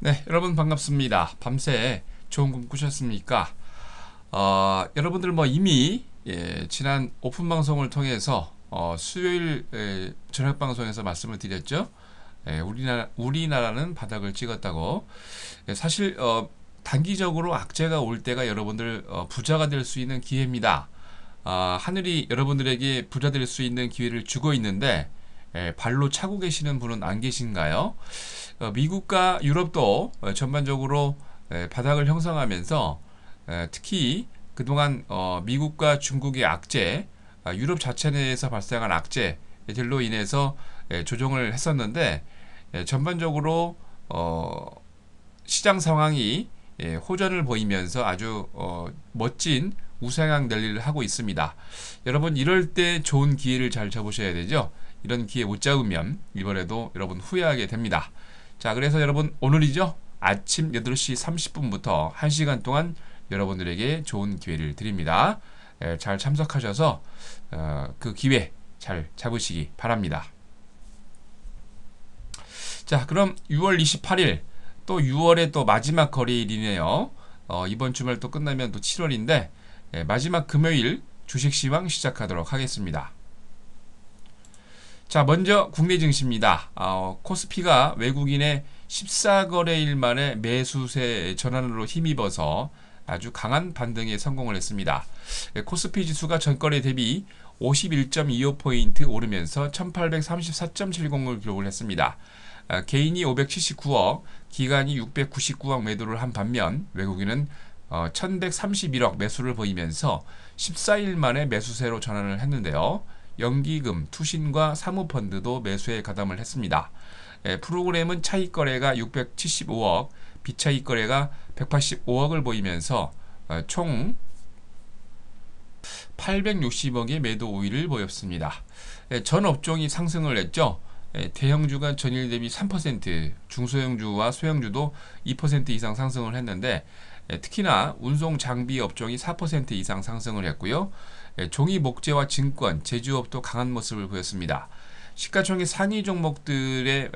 네, 여러분 반갑습니다. 밤새 좋은 꿈 꾸셨습니까? 여러분들 뭐 이미 지난 오픈 방송을 통해서 수요일 저녁 방송에서 말씀을 드렸죠. 우리나라는 바닥을 찍었다고. 사실 단기적으로 악재가 올 때가 여러분들 부자가 될 수 있는 기회입니다. 하늘이 여러분들에게 부자 될 수 있는 기회를 주고 있는데 발로 차고 계시는 분은 안 계신가요? 미국과 유럽도 전반적으로 바닥을 형성하면서 특히 그동안 미국과 중국의 악재, 유럽 자체 내에서 발생한 악재들로 인해서 조정을 했었는데 전반적으로 시장 상황이 호전을 보이면서 아주 멋진 우상향 랠리를 하고 있습니다. 여러분 이럴 때 좋은 기회를 잘 잡으셔야 되죠. 이런 기회 못 잡으면 이번에도 여러분 후회하게 됩니다. 자, 그래서 여러분 오늘이죠. 아침 8시 30분부터 1시간 동안 여러분들에게 좋은 기회를 드립니다. 잘 참석하셔서 그 기회 잘 잡으시기 바랍니다. 자, 그럼 6월 28일 또 6월의 또 마지막 거래일이네요. 이번 주말 또 끝나면 또 7월인데 마지막 금요일 주식시황 시작하도록 하겠습니다. 자, 먼저 국내 증시입니다. 코스피가 외국인의 14거래일 만에 매수세 전환으로 힘입어서 아주 강한 반등에 성공을 했습니다. 코스피 지수가 전거래 대비 51.25포인트 오르면서 1834.70을 기록을 했습니다. 개인이 579억, 기관이 699억 매도를 한 반면 외국인은 1131억 매수를 보이면서 14일 만에 매수세로 전환을 했는데요. 연기금, 투신과 사모펀드도 매수에 가담을 했습니다. 프로그램은 차익거래가 675억, 비차익거래가 185억을 보이면서 총 860억의 매도 우위를 보였습니다. 전 업종이 상승을 했죠. 대형주가 전일 대비 3%, 중소형주와 소형주도 2% 이상 상승을 했는데 특히나 운송 장비 업종이 4% 이상 상승을 했고요. 종이 목재와 증권, 제조업도 강한 모습을 보였습니다. 시가총액 상위 종목들의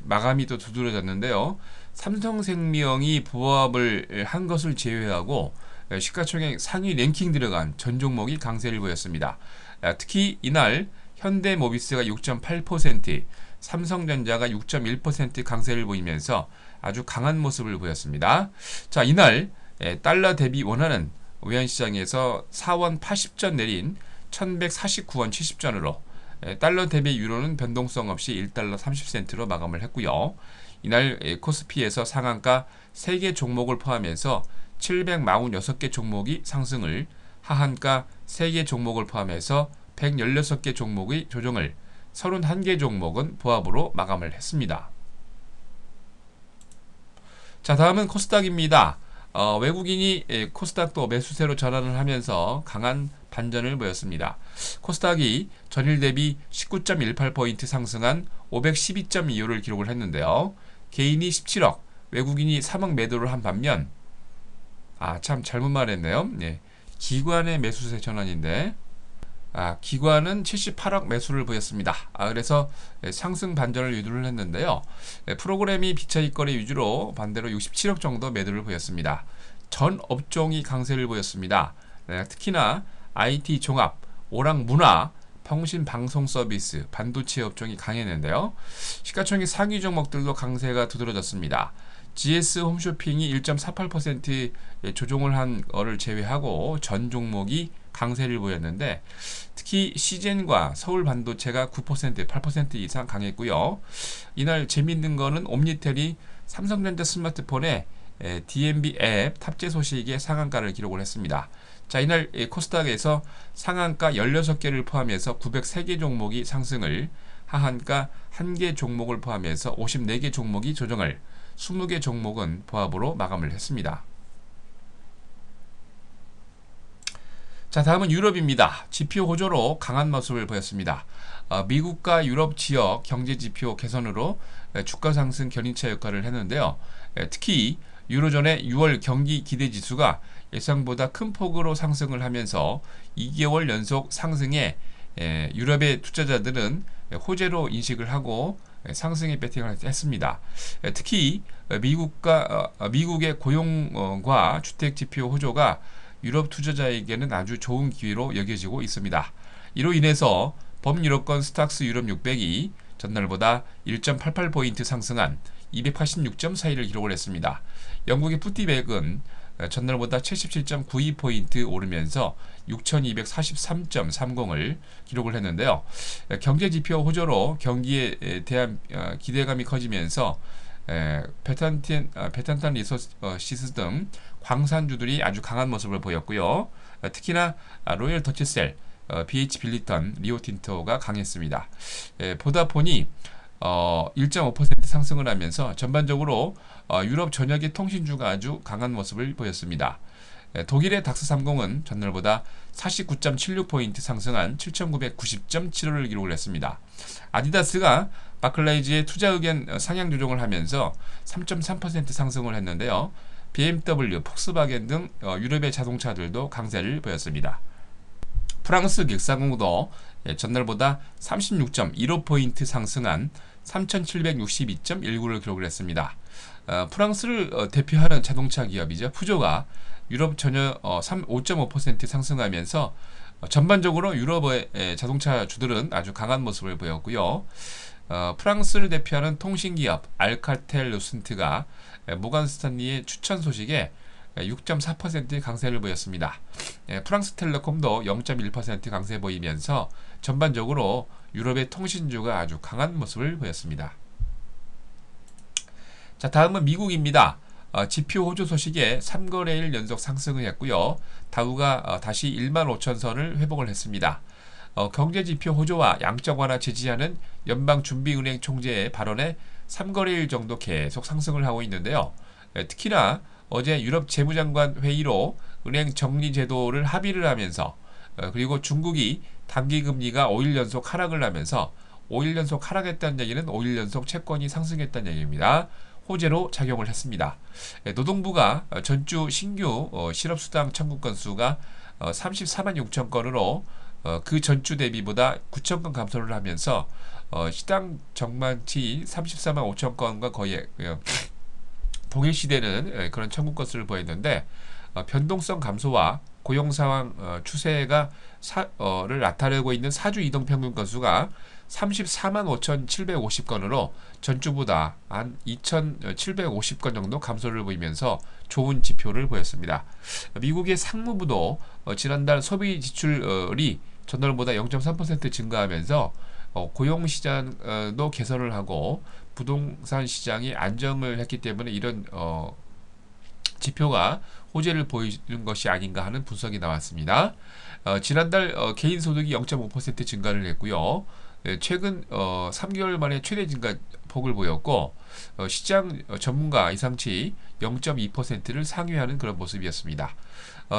마감이 또 두드러졌는데요. 삼성생명이 보합을 한 것을 제외하고 시가총액 상위 랭킹 들어간 전 종목이 강세를 보였습니다. 특히 이날 현대모비스가 6.8%, 삼성전자가 6.1% 강세를 보이면서 아주 강한 모습을 보였습니다. 자, 이날 달러 대비 원화는 외환시장에서 4원 80전 내린 1149원 70전으로 달러 대비 유로는 변동성 없이 1달러 30센트로 마감을 했고요. 이날 코스피에서 상한가 3개 종목을 포함해서 746개 종목이 상승을, 하한가 3개 종목을 포함해서 116개 종목의 조정을, 31개 종목은 보합으로 마감을 했습니다. 자, 다음은 코스닥입니다. 외국인이 코스닥도 매수세로 전환을 하면서 강한 반전을 보였습니다. 코스닥이 전일 대비 19.18포인트 상승한 512.25를 기록을 했는데요. 개인이 17억, 외국인이 3억 매도를 한 반면 참 잘못 말했네요. 기관의 매수세 전환인데 기관은 78억 매수를 보였습니다. 그래서 상승 반전을 유도를 했는데요. 프로그램이 비차익 거래 위주로 반대로 67억 정도 매도를 보였습니다. 전 업종이 강세를 보였습니다. 특히나 IT 종합, 오락 문화, 통신 방송 서비스, 반도체 업종이 강했는데요. 시가총액 상위 종목들도 강세가 두드러졌습니다. GS 홈쇼핑이 1.48% 조정을 한 거를 제외하고 전 종목이 강세를 보였는데 특히 시젠과 서울 반도체가 9%, 8% 이상 강했고요. 이날 재미있는 거는 옴니텔이 삼성전자 스마트폰에 DMB 앱 탑재 소식에 상한가를 기록을 했습니다. 자, 이날 코스닥에서 상한가 16개를 포함해서 903개 종목이 상승을, 하한가 1개 종목을 포함해서 54개 종목이 조정을, 20개 종목은 보합으로 마감을 했습니다. 자, 다음은 유럽입니다. 지표 호조로 강한 모습을 보였습니다. 미국과 유럽 지역 경제 지표 개선으로 주가 상승 견인차 역할을 했는데요. 특히 유로존의 6월 경기 기대 지수가 예상보다 큰 폭으로 상승을 하면서 2개월 연속 상승에 유럽의 투자자들은 호재로 인식을 하고 상승에 배팅을 했습니다. 특히 미국의 고용과 주택 지표 호조가 유럽 투자자에게는 아주 좋은 기회로 여겨지고 있습니다. 이로 인해서 범유럽권 스탁스 유럽 600이 전날보다 1.88포인트 상승한 286.41을 기록을 했습니다. 영국의 푸티백은 전날보다 77.92포인트 오르면서 6243.30을 기록을 했는데요. 경제지표 호조로 경기에 대한 기대감이 커지면서 베탄탄 리소시스 등 광산주들이 아주 강한 모습을 보였고요. 특히나 로열 더치셀, BH 빌리턴, 리오틴토가 강했습니다. 보다폰이 1.5% 상승을 하면서 전반적으로 유럽 전역의 통신주가 아주 강한 모습을 보였습니다. 독일의 닥스30은 전날보다 49.76포인트 상승한 7990.75를 기록을 했습니다. 아디다스가 바클라이즈의 투자 의견 상향 조정을 하면서 3.3% 상승을 했는데요. BMW, 폭스바겐 등 유럽의 자동차들도 강세를 보였습니다. 프랑스 객사공도 전날보다 36.15포인트 상승한 3762.19를 기록을 했습니다. 프랑스를 대표하는 자동차 기업이죠. 푸조가 유럽 전역 5.5% 상승하면서 전반적으로 유럽의 자동차 주들은 아주 강한 모습을 보였고요. 프랑스를 대표하는 통신기업 알카텔 루슨트가 모간 스탠리의 추천 소식에 6.4% 강세를 보였습니다. 프랑스 텔레콤도 0.1% 강세 보이면서 전반적으로 유럽의 통신주가 아주 강한 모습을 보였습니다. 자, 다음은 미국입니다. 지표 호조 소식에 3거래일 연속 상승을 했고요. 다우가 다시 15,000선을 회복을 했습니다. 경제지표 호조와 양적 완화 지지하는 연방준비은행 총재의 발언에 3거래일 정도 계속 상승을 하고 있는데요. 특히나 어제 유럽 재무장관 회의로 은행 정리 제도를 합의를 하면서 그리고 중국이 단기금리가 5일 연속 하락을 하면서 5일 연속 하락했다는 얘기는 5일 연속 채권이 상승했다는 얘기입니다. 호재로 작용을 했습니다. 노동부가 전주 신규 실업수당 청구 건수가 34만 6천 건으로 그 전주 대비보다 9천 건 감소를 하면서 시당 전망치 34만 5천 건과 거의 동일시되는 그런 청구 건수를 보였는데 변동성 감소와 고용 상황 추세가 를 나타내고 있는 사주 이동 평균 건수가 34만 5,750건으로 전주보다 한 2,750건 정도 감소를 보이면서 좋은 지표를 보였습니다. 미국의 상무부도 지난달 소비 지출이 전월보다 0.3% 증가하면서 고용 시장도 개선을 하고 부동산 시장이 안정을 했기 때문에 이런 지표가 호재를 보이는 것이 아닌가 하는 분석이 나왔습니다. 지난달 개인 소득이 0.5% 증가를 했고요. 최근 3개월 만에 최대 증가폭을 보였고 시장 전문가 이상치 0.2%를 상회하는 그런 모습이었습니다.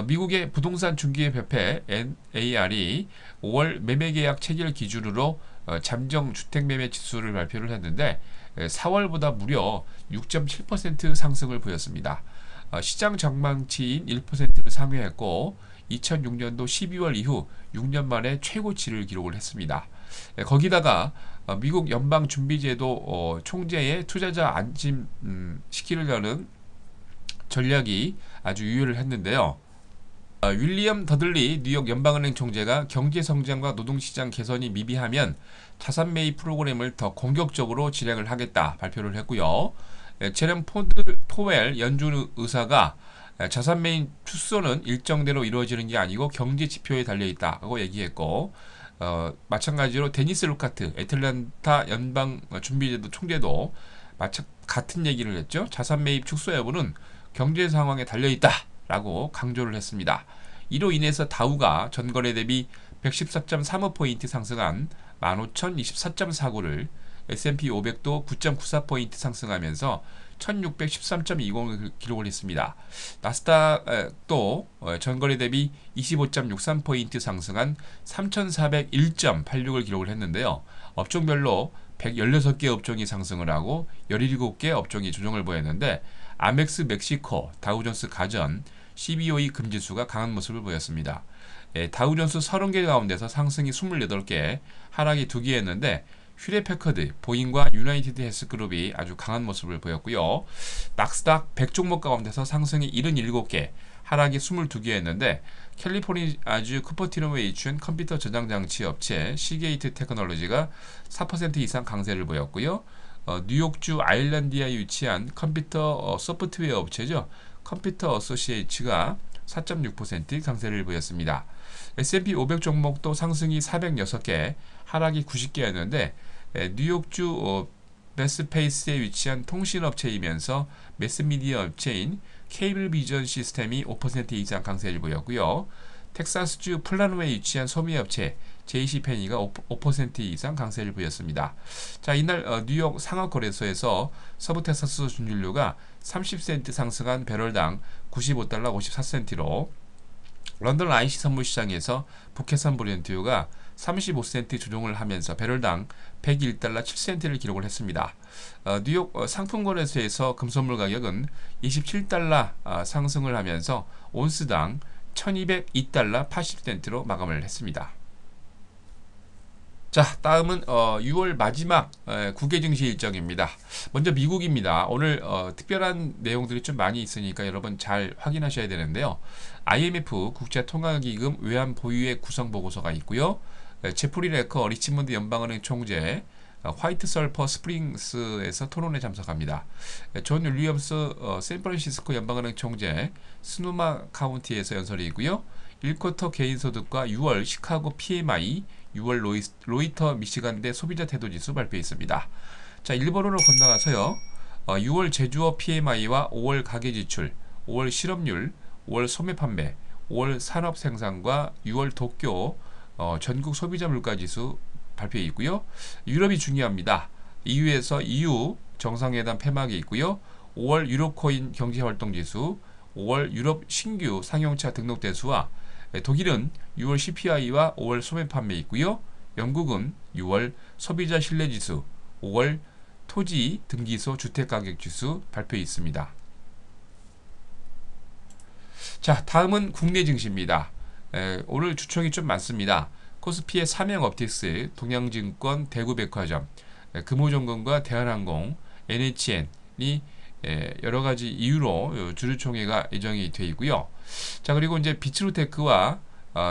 미국의 부동산 중개협회 NAR이 5월 매매계약 체결 기준으로 잠정 주택매매 지수를 발표를 했는데 4월보다 무려 6.7% 상승을 보였습니다. 시장 전망치인 1%를 상회했고 2006년도 12월 이후 6년 만에 최고치를 기록을 했습니다. 거기다가 미국 연방준비제도 총재의 투자자 안심시키려는 전략이 아주 유효를 했는데요. 윌리엄 더들리 뉴욕 연방은행 총재가 경제성장과 노동시장 개선이 미비하면 자산 매입 프로그램을 더 공격적으로 진행을 하겠다 발표를 했고요. 제롬 포웰 연준 의사가 자산 매입 축소는 일정대로 이루어지는 게 아니고 경제 지표에 달려있다고 얘기했고 마찬가지로 데니스 루카트 애틀랜타 연방준비제도 총재도 같은 얘기를 했죠. 자산 매입 축소 여부는 경제 상황에 달려있다라고 강조를 했습니다. 이로 인해서 다우가 전거래 대비 114.35포인트 상승한 15,024.49를 S&P 500도 9.94포인트 상승하면서 1613.20을 기록을 했습니다. 나스닥도 전거래 대비 25.63포인트 상승한 3401.86을 기록을 했는데요. 업종별로 116개 업종이 상승을 하고 17개 업종이 조정을 보였는데 아멕스 멕시코, 다우존스 가전, CBOE 금지수가 강한 모습을 보였습니다. 다우존스 30개 가운데서 상승이 28개, 하락이 2개였는데 휴레패커드, 보잉과 유나이티드 헬스그룹이 아주 강한 모습을 보였고요. 낙스닥 100종목 가운데서 상승이 77개, 하락이 22개였는데 캘리포니아주 쿠퍼티노에 위치한 컴퓨터 저장 장치 업체 시게이트 테크놀로지가 4% 이상 강세를 보였고요. 뉴욕주 아일랜드에 위치한 컴퓨터 소프트웨어 업체죠. 컴퓨터 어소시에이츠가 4.6% 강세를 보였습니다. S&P 500 종목도 상승이 406개, 하락이 90개였는데 뉴욕주 베스페이스에 위치한 통신업체이면서 매스미디어 업체인 케이블비전 시스템이 5% 이상 강세를 보였고요. 텍사스주 플라노에 위치한 소비업체 JC페니가 5% 이상 강세를 보였습니다. 자, 이날 뉴욕 상하거래소에서 서부 텍사스 준유류가 30센트 상승한 배럴당 95달러 54센트로 런던 IC 선물시장에서 북해산 브렌트유가 35센트 조정을 하면서 배럴당 101달러 7센트를 기록을 했습니다. 뉴욕 상품거래소에서 금선물 가격은 27달러 상승을 하면서 온스당 1202달러 80센트로 마감을 했습니다. 자, 다음은 6월 마지막 국외 증시 일정입니다. 먼저 미국입니다. 오늘 특별한 내용들이 좀 많이 있으니까 여러분 잘 확인하셔야 되는데요. IMF 국제통화기금 외환 보유액 구성 보고서가 있고요. 제프리 레커 리치몬드 연방은행 총재 화이트 설퍼 스프링스에서 토론에 참석합니다. 존 윌리엄스 샌프란시스코 연방은행 총재 스노마 카운티에서 연설이고요. 1쿼터 개인소득과 6월 시카고 PMI, 6월 로이터 미시간대 소비자 태도지수 발표했습니다. 자, 일본으로 건너가서요. 6월 제조업 PMI와 5월 가계지출, 5월 실업률, 5월 소매 판매, 5월 산업 생산과 6월 도쿄 전국 소비자 물가지수 발표해 있고요. 유럽이 중요합니다. EU에서 EU 정상회담 폐막이 있고요. 5월 유로코인 경제활동지수, 5월 유럽 신규 상용차 등록 대수와 독일은 6월 CPI와 5월 소매 판매 있고요. 영국은 6월 소비자 신뢰지수, 5월 토지 등기소 주택가격지수 발표해 있습니다. 자, 다음은 국내 증시입니다. 오늘 주총이 좀 많습니다. 코스피의 삼양옵틱스, 동양증권, 대구백화점, 금호정건과 대한항공, NHN이 여러가지 이유로 주주총회가 예정이 되어 있고요. 자, 그리고 이제 비츠루테크와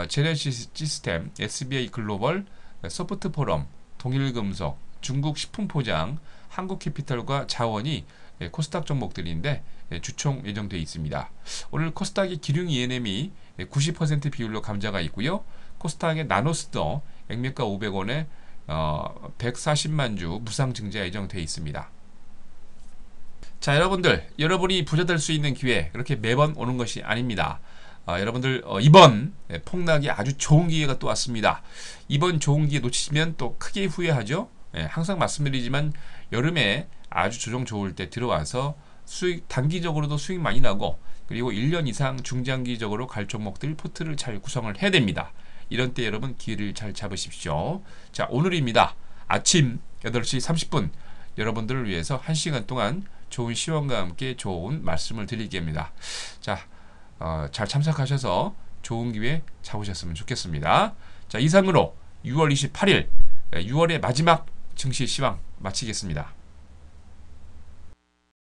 제네시스 시스템, SBI 글로벌, 소프트포럼, 동일금속, 중국 식품포장, 한국캐피털과 자원이 코스닥 종목들인데 주총 예정되어 있습니다. 오늘 코스닥의 기륭 E&M이 90% 비율로 감자가 있고요. 코스닥의 나노스도 액면가 500원에 140만 주 무상 증자 예정되어 있습니다. 자, 여러분이 부자 될 수 있는 기회 그렇게 매번 오는 것이 아닙니다. 여러분들 이번 폭락이 아주 좋은 기회가 또 왔습니다. 이번 좋은 기회 놓치시면 또 크게 후회하죠. 항상 말씀드리지만 여름에 아주 조정 좋을 때 들어와서 수익 단기적으로도 수익 많이 나고 그리고 1년 이상 중장기적으로 갈 종목들 포트를 잘 구성을 해야 됩니다. 이런 때 여러분 기회를 잘 잡으십시오. 자, 오늘입니다. 아침 8시 30분 여러분들을 위해서 1시간 동안 좋은 시원과 함께 좋은 말씀을 드리겠습니다. 자, 잘 참석하셔서 좋은 기회 잡으셨으면 좋겠습니다. 자, 이상으로 6월 28일 6월의 마지막 증시 시황 마치겠습니다.